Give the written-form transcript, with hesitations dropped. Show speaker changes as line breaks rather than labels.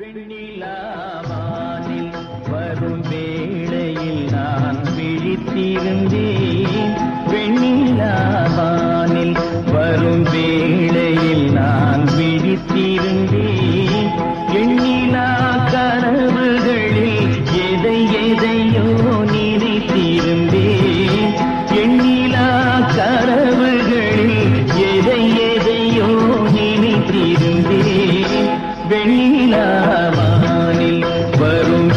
வெண்ணிலாவானில் வரும் வேளையில் நான் விழித்திருந்தேன். வெண்ணிலாவானில் வரும் வேளையில் நான் விழித்திருந்தேன். எண்ணிலா கனவுகளில் எதை எதையோ நினைத்திருந்தேன். எண்ணிலா கனவுகளில் எதை எதையோ நினைத்திருந்தேன். வெண்ணிலாவானில் வரும்